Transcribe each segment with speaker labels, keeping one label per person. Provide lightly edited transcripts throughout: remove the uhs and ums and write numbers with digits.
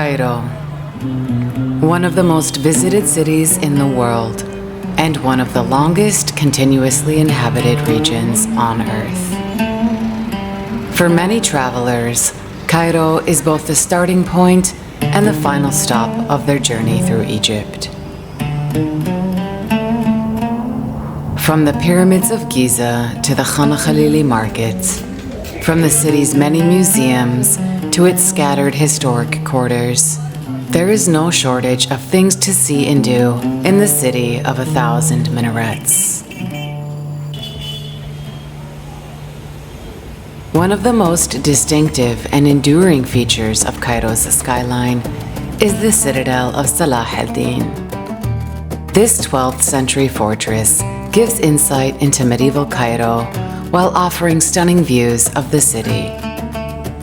Speaker 1: Cairo, one of the most visited cities in the world, and one of the longest continuously inhabited regions on Earth. For many travelers, Cairo is both the starting point and the final stop of their journey through Egypt. From the pyramids of Giza to the Khan Khalili markets, from the city's many museums to its scattered historic quarters, there is no shortage of things to see and do in the city of 1,000 minarets. One of the most distinctive and enduring features of Cairo's skyline is the Citadel of Salah al Din. This 12th century fortress gives insight into medieval Cairo while offering stunning views of the city.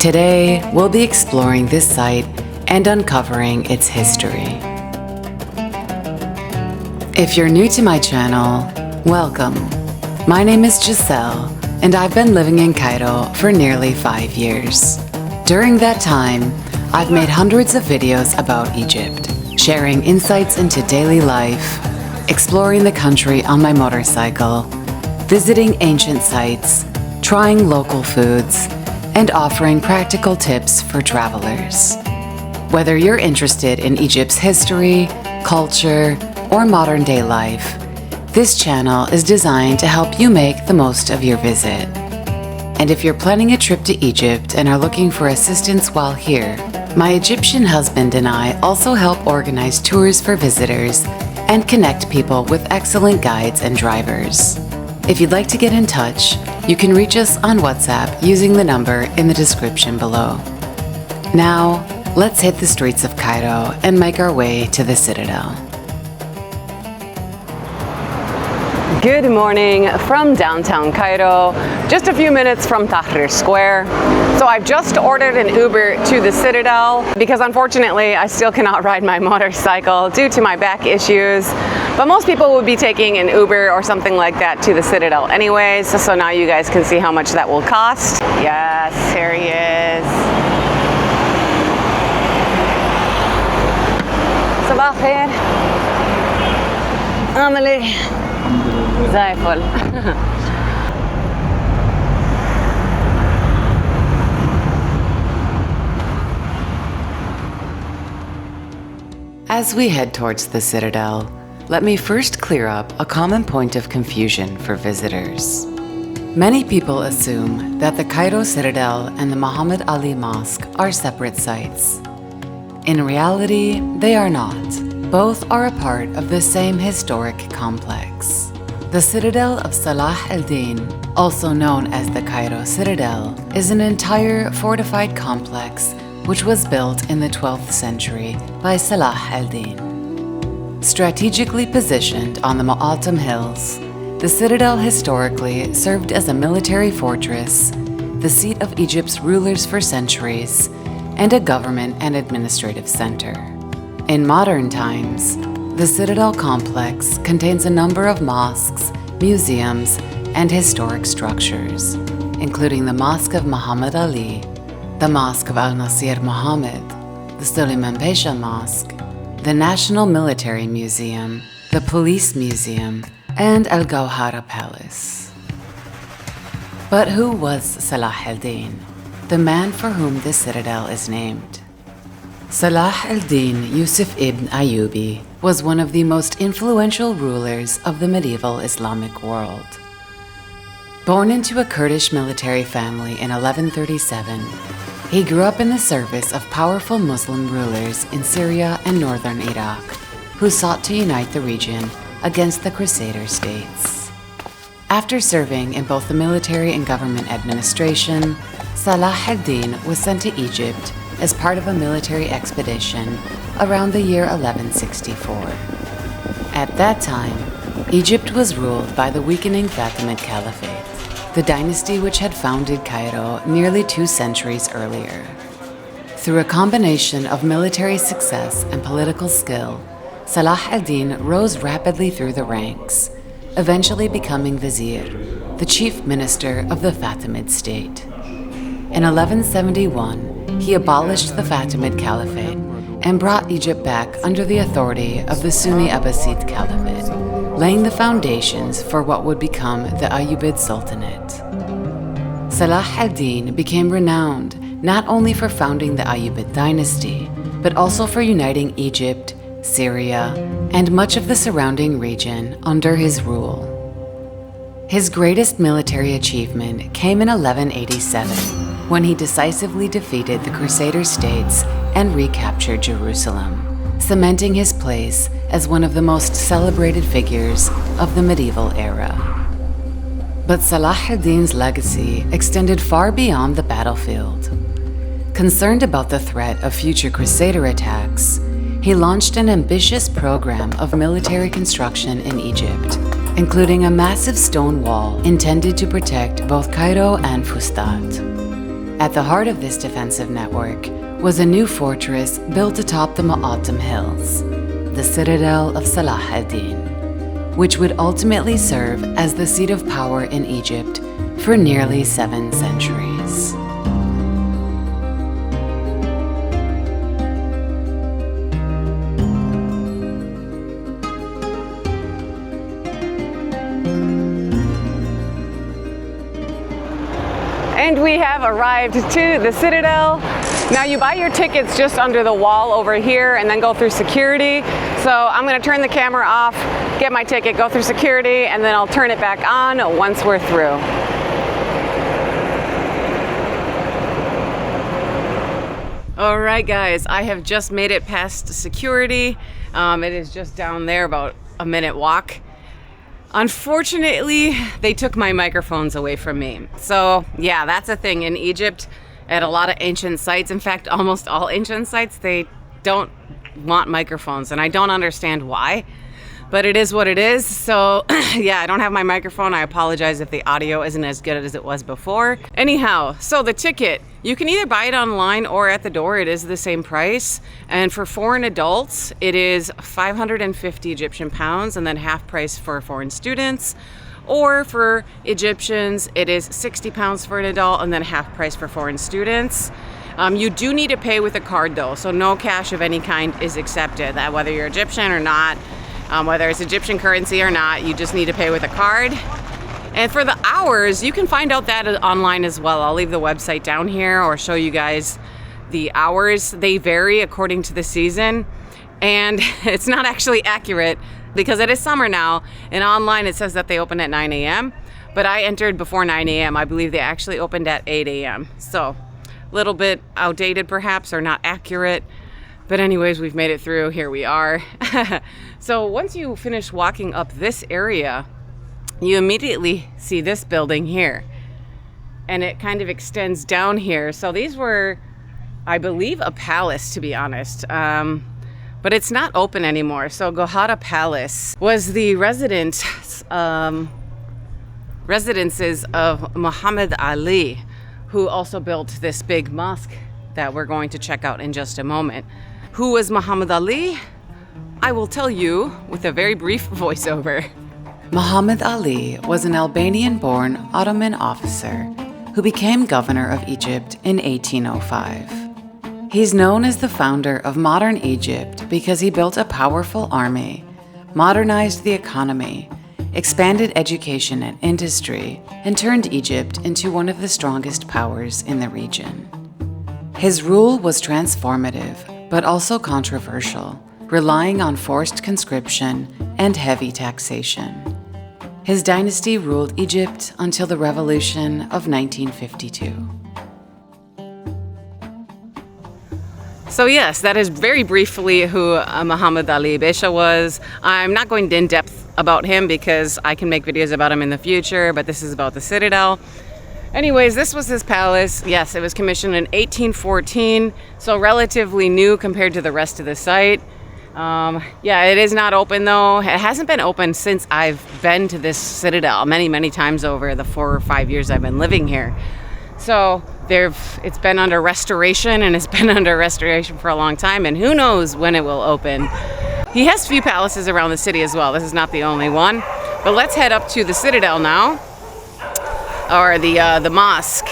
Speaker 1: Today, we'll be exploring this site and uncovering its history. If you're new to my channel, welcome. My name is Giselle, and I've been living in Cairo for nearly 5 years. During that time, I've made hundreds of videos about Egypt, sharing insights into daily life, exploring the country on my motorcycle, visiting ancient sites, trying local foods, and offering practical tips for travelers. Whether you're interested in Egypt's history, culture, or modern-day life, this channel is designed to help you make the most of your visit. And if you're planning a trip to Egypt and are looking for assistance while here, my Egyptian husband and I also help organize tours for visitors and connect people with excellent guides and drivers. If you'd like to get in touch, you can reach us on WhatsApp using the number in the description below. Now, let's hit the streets of Cairo and make our way to the Citadel.
Speaker 2: Good morning from downtown Cairo, just a few minutes from Tahrir Square. So I've just ordered an Uber to the Citadel because unfortunately I still cannot ride my motorcycle due to my back issues. But most people would be taking an Uber or something like that to the Citadel anyways, so now you guys can see how much that will cost. Yes, here he is. صباح الخير. عامل ايه؟ زي الفل.
Speaker 1: As we head towards the Citadel, let me first clear up a common point of confusion for visitors. Many people assume that the Cairo Citadel and the Muhammad Ali Mosque are separate sites. In reality, they are not. Both are a part of the same historic complex. The Citadel of Salah al Din, also known as the Cairo Citadel, is an entire fortified complex which was built in the 12th century by Salah al Din. Strategically positioned on the Mu'atam Hills, the Citadel historically served as a military fortress, the seat of Egypt's rulers for centuries, and a government and administrative center. In modern times, the Citadel complex contains a number of mosques, museums, and historic structures, including the Mosque of Muhammad Ali, the Mosque of Nasir Muhammad, the Suleyman Pasha Mosque, the National Military Museum, the Police Museum, and Al-Gawhara Palace. But who was Salah al Din, the man for whom the Citadel is named? Salah al Din Yusuf ibn Ayyubi was one of the most influential rulers of the medieval Islamic world. Born into a Kurdish military family in 1137, he grew up in the service of powerful Muslim rulers in Syria and northern Iraq, who sought to unite the region against the Crusader states. After serving in both the military and government administration, Salah al Din was sent to Egypt as part of a military expedition around the year 1164. At that time, Egypt was ruled by the weakening Fatimid Caliphate, the dynasty which had founded Cairo nearly 2 centuries earlier. Through a combination of military success and political skill, Salah al Din rose rapidly through the ranks, eventually becoming vizier, the chief minister of the Fatimid state. In 1171, he abolished the Fatimid Caliphate and brought Egypt back under the authority of the Sunni Abbasid Caliphate, laying the foundations for what would become the Ayyubid Sultanate. Salah al Din became renowned not only for founding the Ayyubid dynasty, but also for uniting Egypt, Syria, and much of the surrounding region under his rule. His greatest military achievement came in 1187, when he decisively defeated the Crusader states and recaptured Jerusalem, cementing his place as one of the most celebrated figures of the medieval era. But Salah ad-Din's legacy extended far beyond the battlefield. Concerned about the threat of future Crusader attacks, he launched an ambitious program of military construction in Egypt, including a massive stone wall intended to protect both Cairo and Fustat. At the heart of this defensive network was a new fortress built atop the Mu'attam Hills, the Citadel of Salah al Din, which would ultimately serve as the seat of power in Egypt for nearly 7 centuries.
Speaker 2: And we have arrived to the Citadel. Now you buy your tickets just under the wall over here and then go through security. So I'm gonna turn the camera off, get my ticket, go through security, and then I'll turn it back on once we're through. All right, guys, I have just made it past security. It is just down there, about a minute walk. Unfortunately, they took my microphones away from me. So yeah, that's a thing in Egypt at a lot of ancient sites. In fact, almost all ancient sites, they don't want microphones, and I don't understand why, but it is what it is. So yeah, I don't have my microphone. I apologize if the audio isn't as good as it was before. Anyhow, so the ticket, you can either buy it online or at the door. It is the same price. And for foreign adults, it is 550 Egyptian pounds and then half price for foreign students. Or for Egyptians, it is 60 pounds for an adult and then half price for foreign students. You do need to pay with a card though, so no cash of any kind is accepted. That whether you're Egyptian or not, whether it's Egyptian currency or not, you just need to pay with a card. And for the hours, you can find out that online as well. I'll leave the website down here or show you guys the hours. They vary according to the season, and it's not actually accurate because it is summer now, and online it says that they open at 9 a.m. But I entered before 9 a.m. I believe they actually opened at 8 a.m. So a little bit outdated perhaps, or not accurate. But anyways, we've made it through. Here we are. So once you finish walking up this area, you immediately see this building here. And it kind of extends down here. So these were, I believe, a palace, to be honest. But it's not open anymore. So Gohara Palace was the residences of Muhammad Ali, who also built this big mosque that we're going to check out in just a moment. Who was Muhammad Ali? I will tell you with a very brief voiceover.
Speaker 1: Muhammad Ali was an Albanian-born Ottoman officer who became governor of Egypt in 1805. He's known as the founder of modern Egypt because he built a powerful army, modernized the economy, expanded education and industry, and turned Egypt into one of the strongest powers in the region. His rule was transformative, but also controversial, relying on forced conscription and heavy taxation. His dynasty ruled Egypt until the revolution of 1952.
Speaker 2: So yes, that is very briefly who Muhammad Ali Pasha was. I'm not going in depth about him because I can make videos about him in the future, but this is about the Citadel. Anyways, this was his palace. Yes, it was commissioned in 1814, so relatively new compared to the rest of the site. Yeah, it is not open though. It hasn't been open since I've been to this Citadel many times over the 4 or 5 years I've been living here. So it's been under restoration, and it's been under restoration for a long time, and who knows when it will open. He has a few palaces around the city as well. This is not the only one. But let's head up to the Citadel now, or the mosque,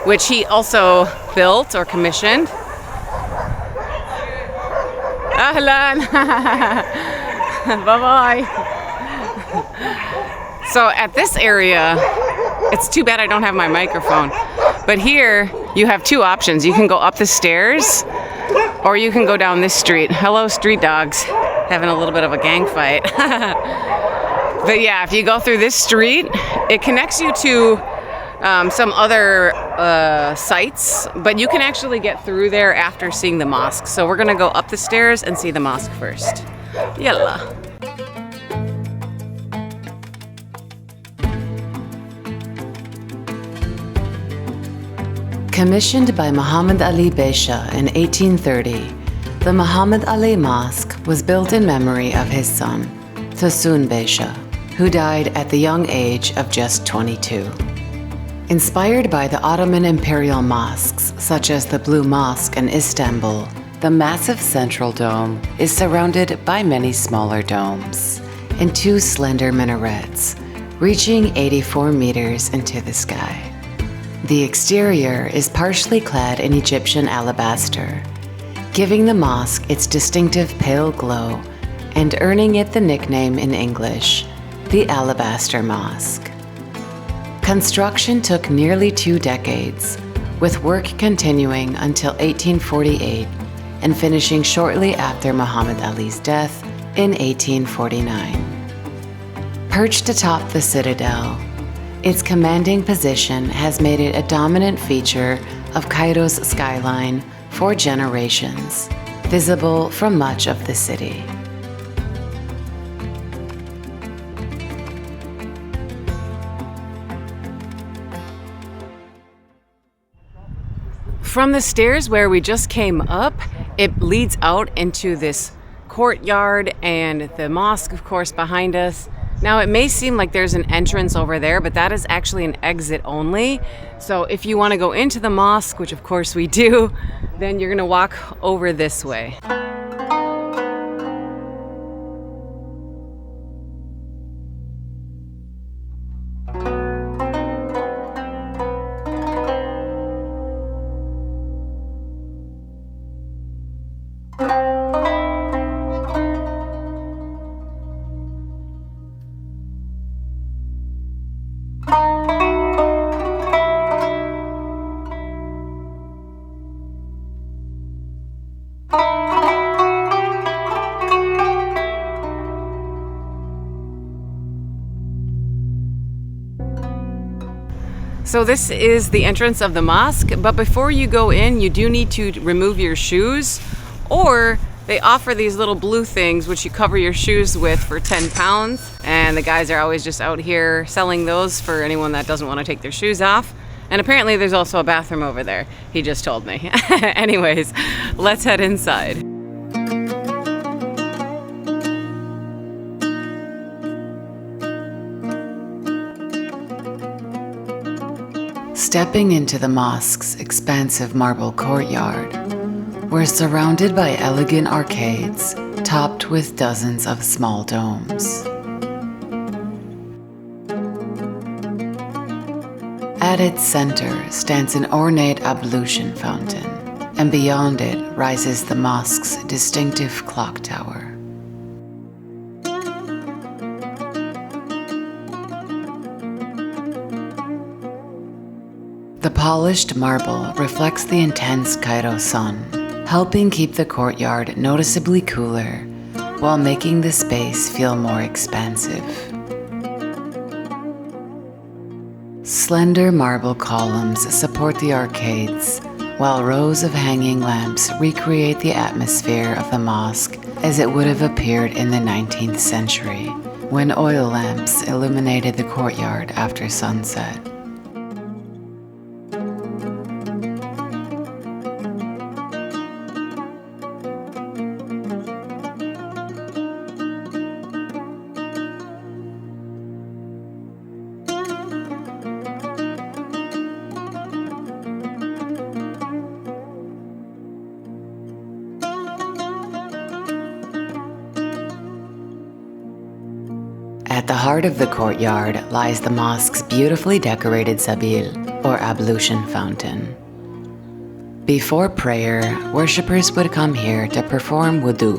Speaker 2: which he also built or commissioned. Ahlan. Bye-bye. So at this area, it's too bad I don't have my microphone. But here, you have two options. You can go up the stairs, or you can go down this street. Hello, street dogs. Having a little bit of a gang fight. But yeah, if you go through this street, it connects you to some other sites, but you can actually get through there after seeing the mosque. So we're gonna go up the stairs and see the mosque first. Yalla.
Speaker 1: Commissioned by Muhammad Ali Pasha in 1830, the Muhammad Ali Mosque was built in memory of his son, Tosun Pasha, who died at the young age of just 22. Inspired by the Ottoman imperial mosques, such as the Blue Mosque in Istanbul, the massive central dome is surrounded by many smaller domes and two slender minarets, reaching 84 meters into the sky. The exterior is partially clad in Egyptian alabaster, giving the mosque its distinctive pale glow and earning it the nickname in English, the Alabaster Mosque. Construction took nearly 2 decades, with work continuing until 1848 and finishing shortly after Muhammad Ali's death in 1849. Perched atop the citadel, its commanding position has made it a dominant feature of Cairo's skyline for generations, visible from much of the city.
Speaker 2: From the stairs where we just came up, it leads out into this courtyard and the mosque, of course, behind us. Now, it may seem like there's an entrance over there, but that is actually an exit only. So if you want to go into the mosque, which of course we do, then you're going to walk over this way. So this is the entrance of the mosque, but before you go in, you do need to remove your shoes, or they offer these little blue things which you cover your shoes with for 10 pounds. And the guys are always just out here selling those for anyone that doesn't want to take their shoes off. And apparently there's also a bathroom over there. He just told me. Anyways, let's head inside.
Speaker 1: Stepping into the mosque's expansive marble courtyard, we're surrounded by elegant arcades topped with dozens of small domes. At its center stands an ornate ablution fountain, and beyond it rises the mosque's distinctive clock tower. The polished marble reflects the intense Cairo sun, helping keep the courtyard noticeably cooler while making the space feel more expansive. Slender marble columns support the arcades, while rows of hanging lamps recreate the atmosphere of the mosque as it would have appeared in the 19th century, when oil lamps illuminated the courtyard after sunset. At the heart of the courtyard lies the mosque's beautifully decorated sabil, or ablution fountain. Before prayer, worshippers would come here to perform wudu,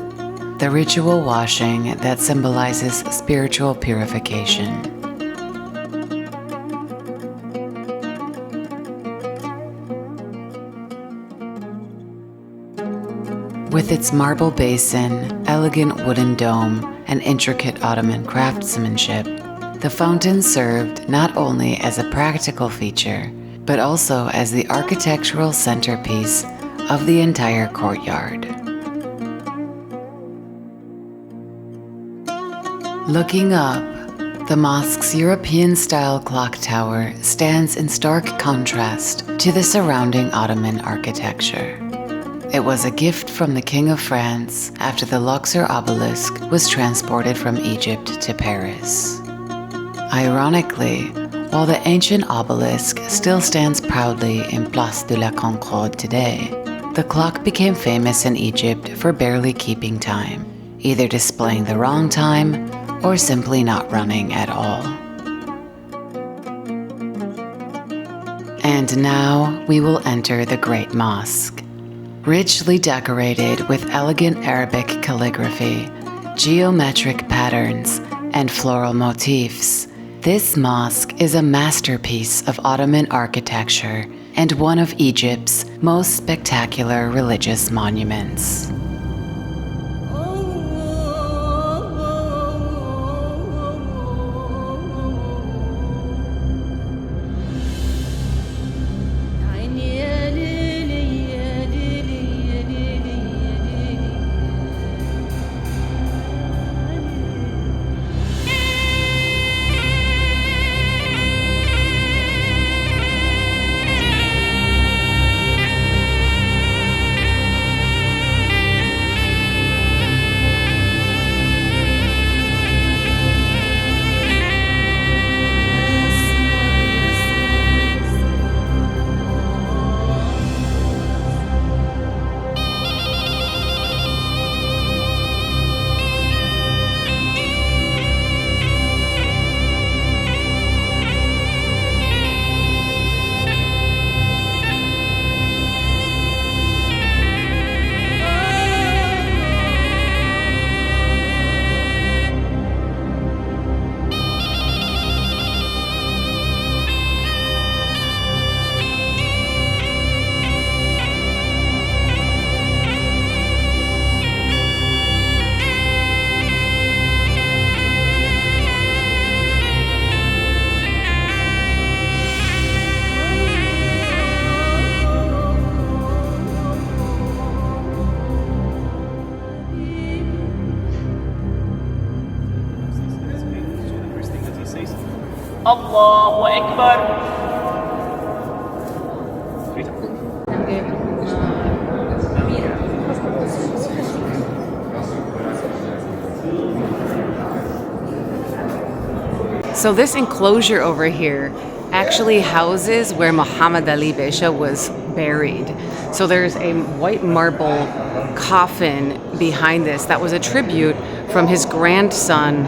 Speaker 1: the ritual washing that symbolizes spiritual purification. With its marble basin, elegant wooden dome, and intricate Ottoman craftsmanship, the fountain served not only as a practical feature, but also as the architectural centerpiece of the entire courtyard. Looking up, the mosque's European-style clock tower stands in stark contrast to the surrounding Ottoman architecture. It was a gift from the King of France after the Luxor obelisk was transported from Egypt to Paris. Ironically, while the ancient obelisk still stands proudly in Place de la Concorde today, the clock became famous in Egypt for barely keeping time, either displaying the wrong time or simply not running at all. And now we will enter the Great Mosque. Richly decorated with elegant Arabic calligraphy, geometric patterns, and floral motifs, this mosque is a masterpiece of Ottoman architecture and one of Egypt's most spectacular religious monuments.
Speaker 3: الله أكبر.
Speaker 2: So this enclosure over here actually houses where Muhammad Ali Pasha was buried. So there's a white marble coffin behind this that was a tribute from his grandson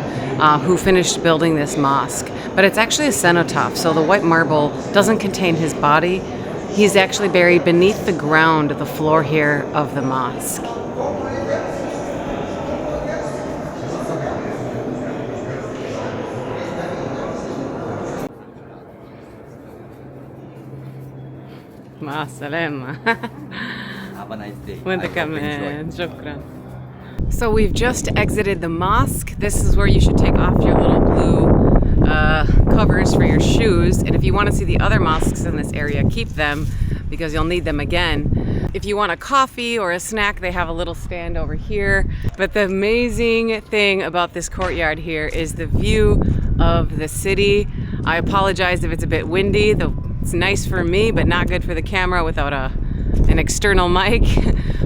Speaker 2: who finished building this mosque. But it's actually a cenotaph, so the white marble doesn't contain his body. He's actually buried beneath the ground, the floor here of the mosque. مع السلامة.
Speaker 4: Have a nice day.
Speaker 2: وانت
Speaker 4: I hope you
Speaker 2: كمان
Speaker 4: enjoy.
Speaker 2: شكرا. So we've just exited the mosque. This is where you should take off your little blue covers for your shoes. And if you want to see the other mosques in this area, keep them because you'll need them again. If you want a coffee or a snack, they have a little stand over here. But the amazing thing about this courtyard here is the view of the city. I apologize if it's a bit windy. It's nice for me, but not good for the camera without an external mic.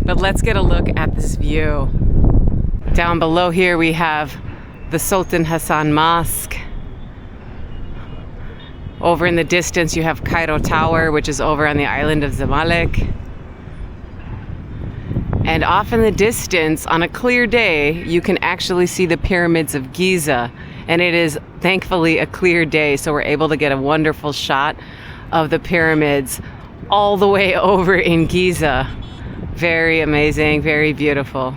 Speaker 2: But let's get a look at this view. Down below here we have the Sultan Hassan Mosque. Over in the distance you have Cairo Tower, which is over on the island of Zamalek. And off in the distance, on a clear day, you can actually see the pyramids of Giza. And it is thankfully a clear day, so we're able to get a wonderful shot of the pyramids all the way over in Giza. Very amazing, very beautiful.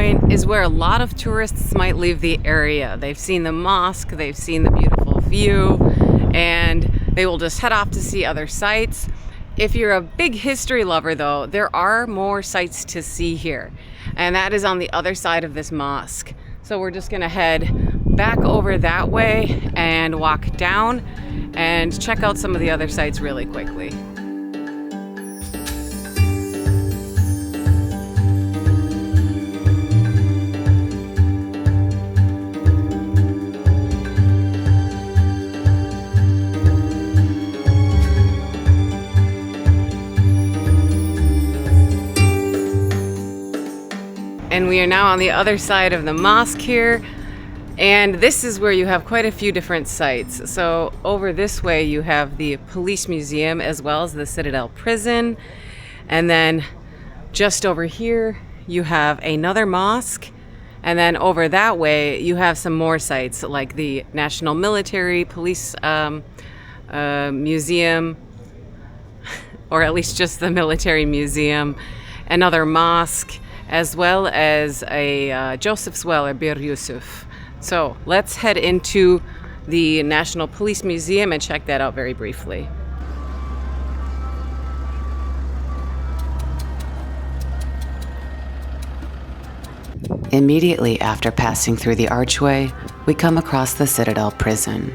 Speaker 2: point is where a lot of tourists might leave the area. They've seen the mosque, they've seen the beautiful view, and they will just head off to see other sites. If you're a big history lover though, there are more sites to see here, and that is on the other side of this mosque. So we're just gonna head back over that way and walk down and check out some of the other sites really quickly. And we are now on the other side of the mosque here. And this is where you have quite a few different sites. So over this way you have the police museum as well as the Citadel Prison. And then just over here you have another mosque. And then over that way you have some more sites like the National Military Police Museum, or at least just the Military Museum, another mosque, as well as a Joseph's Well or Bir Yusuf. So let's head into the National Police Museum and check that out very briefly.
Speaker 1: Immediately after passing through the archway, we come across the Citadel Prison.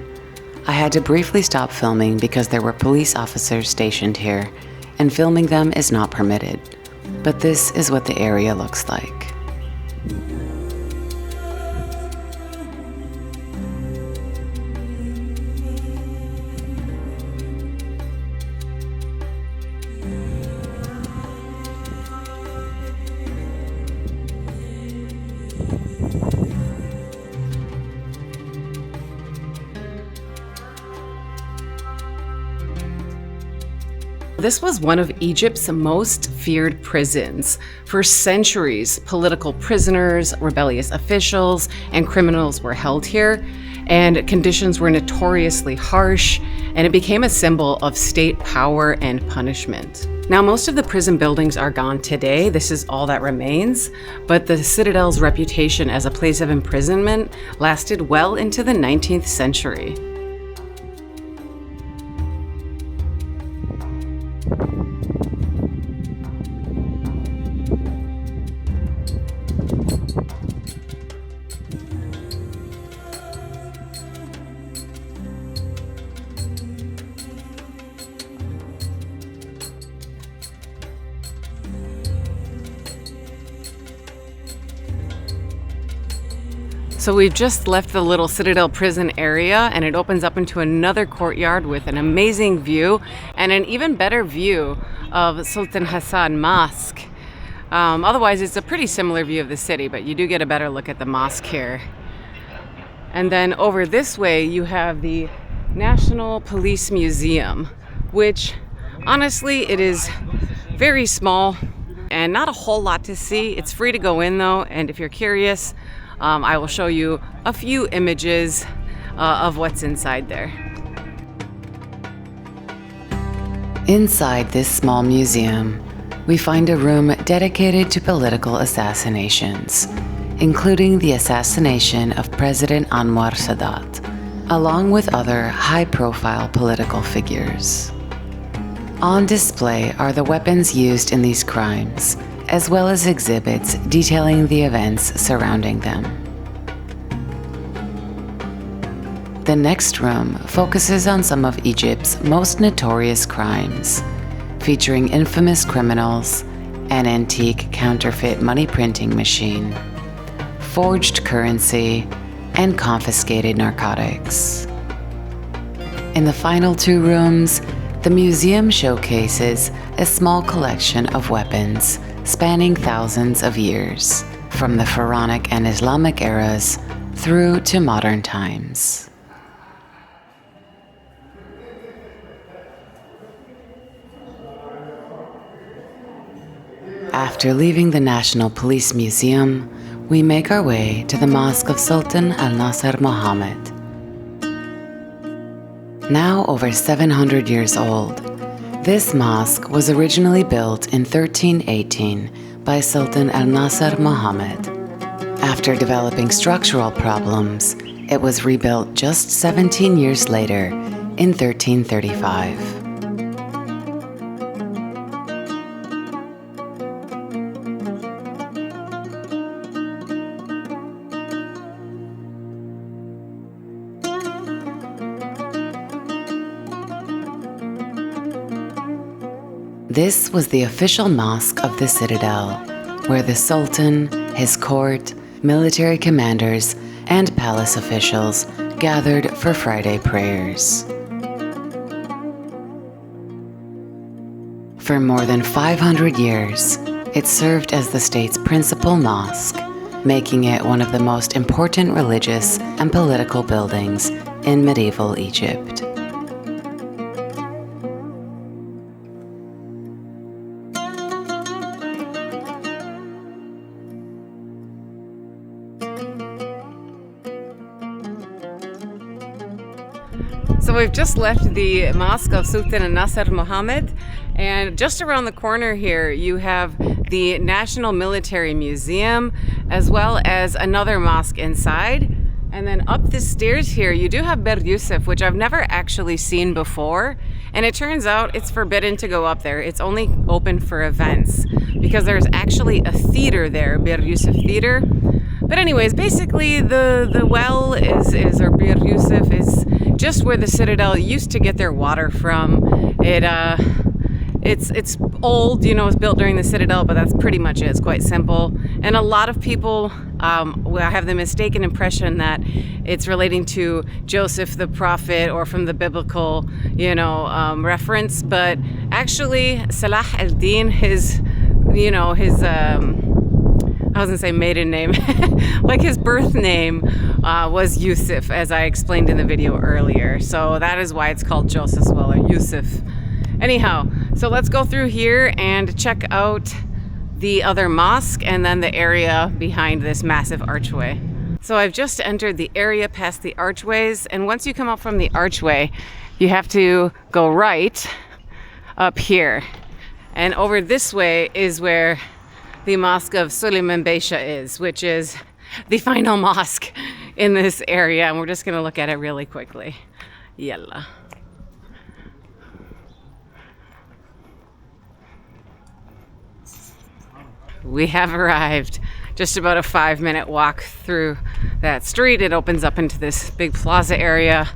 Speaker 1: I had to briefly stop filming because there were police officers stationed here, and filming them is not permitted. But this is what the area looks like.
Speaker 2: This was one of Egypt's most feared prisons. For centuries, political prisoners, rebellious officials, and criminals were held here, and conditions were notoriously harsh, and it became a symbol of state power and punishment. Now, most of the prison buildings are gone today. This is all that remains, but the Citadel's reputation as a place of imprisonment lasted well into the 19th century. So we've just left the little Citadel prison area, and it opens up into another courtyard with an amazing view and an even better view of Sultan Hassan Mosque. Otherwise, it's a pretty similar view of the city, but you do get a better look at the mosque here. And then over this way, you have the National Police Museum, which honestly, it is very small and not a whole lot to see. It's free to go in though, and if you're curious, I will show you a few images of what's inside there.
Speaker 1: Inside this small museum, we find a room dedicated to political assassinations, including the assassination of President Anwar Sadat, along with other high-profile political figures. On display are the weapons used in these crimes, as well as exhibits detailing the events surrounding them. The next room focuses on some of Egypt's most notorious crimes, featuring infamous criminals, an antique counterfeit money printing machine, forged currency, and confiscated narcotics. In the final two rooms, the museum showcases a small collection of weapons spanning thousands of years, from the Pharaonic and Islamic eras through to modern times. After leaving the National Police Museum, we make our way to the Mosque of Sultan al-Nasir Muhammad. Now over 700 years old, this mosque was originally built in 1318 by Sultan al-Nasir Muhammad. After developing structural problems, it was rebuilt just 17 years later in 1335. This was the official mosque of the Citadel, where the Sultan, his court, military commanders, and palace officials gathered for Friday prayers. For more than 500 years, it served as the state's principal mosque, making it one of the most important religious and political buildings in medieval Egypt.
Speaker 2: So we've just left the mosque of Sultan and Nasir Muhammad, and just around the corner here you have the National Military Museum as well as another mosque inside. And then up the stairs here you do have Bir Yusuf, which I've never actually seen before, and it turns out it's forbidden to go up there. It's only open for events because there's actually a theater there, Bir Yusuf Theater. But anyways, basically the well is or Bir Yusuf is just where the Citadel used to get their water from. It's old, you know, it was built during the Citadel, but that's pretty much it. It's quite simple. And a lot of people have the mistaken impression that it's relating to Joseph the prophet or from the biblical, reference. But actually, Salah al Din, his I was gonna say maiden name, like his birth name was Yusuf, as I explained in the video earlier. So that is why it's called Joseph's Well, or Yusuf. Anyhow, so let's go through here and check out the other mosque and then the area behind this massive archway. So I've just entered the area past the archways, and once you come up from the archway, you have to go right up here. And over this way is where the Mosque of Sulayman Pasha is, which is the final mosque in this area. And we're just gonna look at it really quickly. Yalla. We have arrived. Just about a 5-minute walk through that street. It opens up into this big plaza area,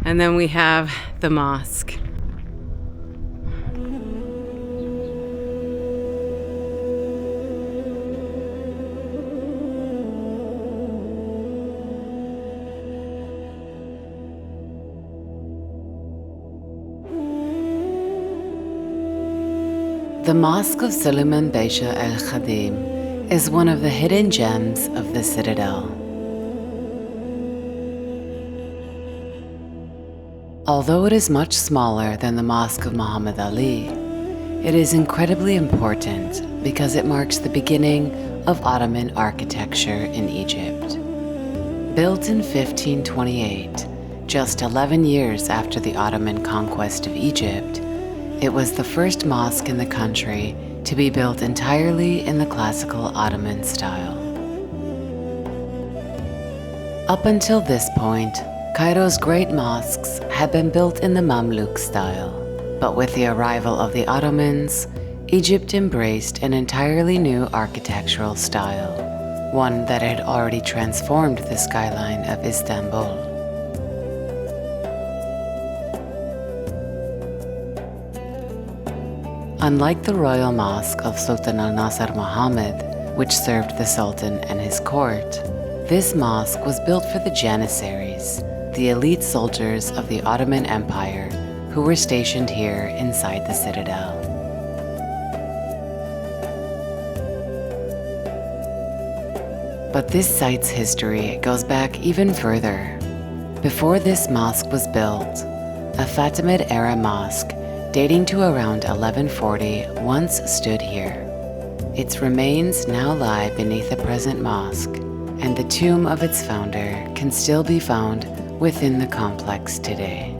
Speaker 2: and then we have the mosque.
Speaker 1: The Mosque of Sulayman Pasha al-Khadim is one of the hidden gems of the Citadel. Although it is much smaller than the Mosque of Muhammad Ali, it is incredibly important because it marks the beginning of Ottoman architecture in Egypt. Built in 1528, just 11 years after the Ottoman conquest of Egypt, it was the first mosque in the country to be built entirely in the classical Ottoman style. Up until this point, Cairo's great mosques had been built in the Mamluk style, but with the arrival of the Ottomans, Egypt embraced an entirely new architectural style, one that had already transformed the skyline of Istanbul. Unlike the royal mosque of Sultan al-Nasir Muhammad, which served the Sultan and his court, this mosque was built for the Janissaries, the elite soldiers of the Ottoman Empire who were stationed here inside the Citadel. But this site's history goes back even further. Before this mosque was built, a Fatimid-era mosque dating to around 1140 once stood here. Its remains now lie beneath the present mosque, and the tomb of its founder can still be found within the complex today.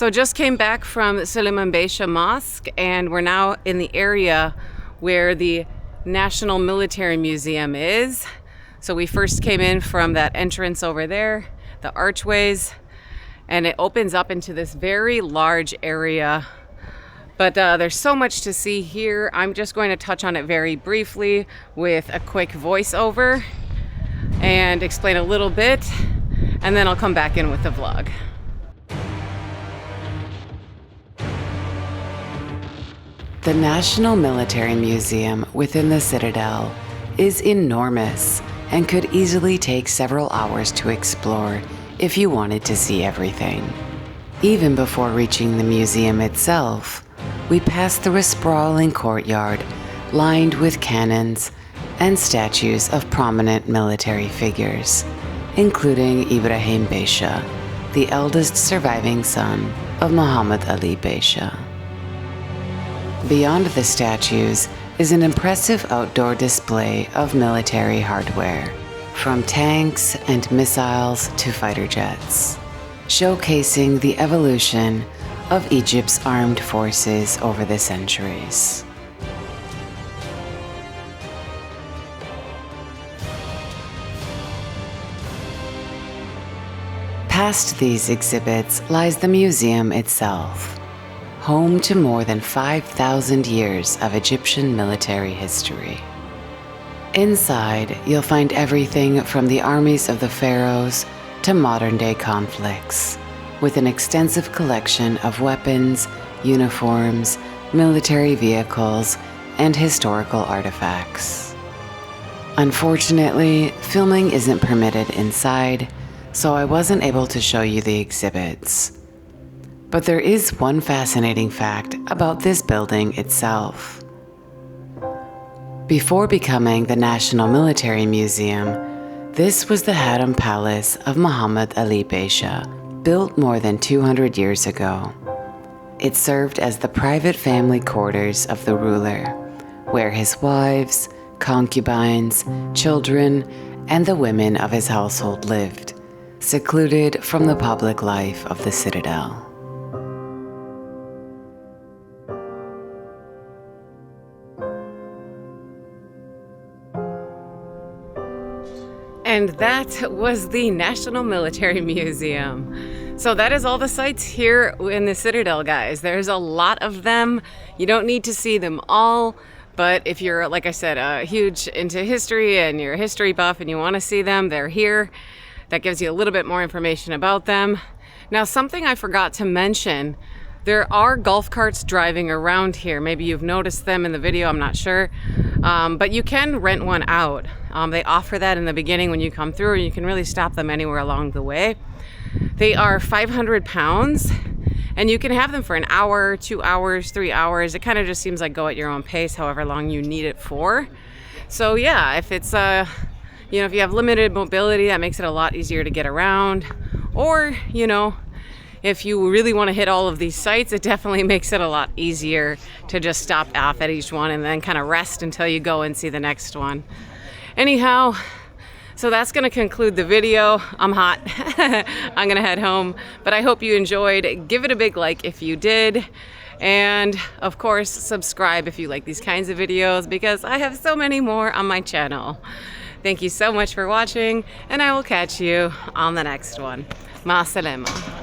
Speaker 2: So just came back from Suleyman Mosque, and we're now in the area where the National Military Museum is. So we first came in from that entrance over there, the archways, and it opens up into this very large area. But there's so much to see here. I'm just going to touch on it very briefly with a quick voiceover and explain a little bit, and then I'll come back in with the vlog.
Speaker 1: The National Military Museum within the Citadel is enormous and could easily take several hours to explore if you wanted to see everything. Even before reaching the museum itself, we passed through a sprawling courtyard lined with cannons and statues of prominent military figures, including Ibrahim Pasha, the eldest surviving son of Muhammad Ali Pasha. Beyond the statues is an impressive outdoor display of military hardware, from tanks and missiles to fighter jets, showcasing the evolution of Egypt's armed forces over the centuries. Past these exhibits lies the museum itself, home to more than 5,000 years of Egyptian military history. Inside, you'll find everything from the armies of the pharaohs to modern-day conflicts, with an extensive collection of weapons, uniforms, military vehicles, and historical artifacts. Unfortunately, filming isn't permitted inside, so I wasn't able to show you the exhibits. But there is one fascinating fact about this building itself. Before becoming the National Military Museum, this was the Harem Palace of Muhammad Ali Pasha, built more than 200 years ago. It served as the private family quarters of the ruler, where his wives, concubines, children, and the women of his household lived, secluded from the public life of the Citadel.
Speaker 2: And that was the National Military Museum. So that is all the sites here in the Citadel, guys. There's a lot of them. You don't need to see them all, but if you're, like I said, huge into history and you're a history buff and you want to see them, they're here. That gives you a little bit more information about them. Now, something I forgot to mention, there are golf carts driving around here. Maybe you've noticed them in the video, I'm not sure. But you can rent one out. They offer that in the beginning when you come through, and you can really stop them anywhere along the way. They are 500 pounds, and you can have them for an hour, 2 hours, 3 hours. It kind of just seems like go at your own pace, however long you need it for. So yeah, if it's, you know, if you have limited mobility, that makes it a lot easier to get around. Or, you know, if you really want to hit all of these sites, it definitely makes it a lot easier to just stop off at each one and then kind of rest until you go and see the next one. Anyhow, so that's going to conclude the video. I'm hot. I'm going to head home, but I hope you enjoyed. Give it a big like if you did. And of course, subscribe if you like these kinds of videos, because I have so many more on my channel. Thank you so much for watching, and I will catch you on the next one. Ma salama.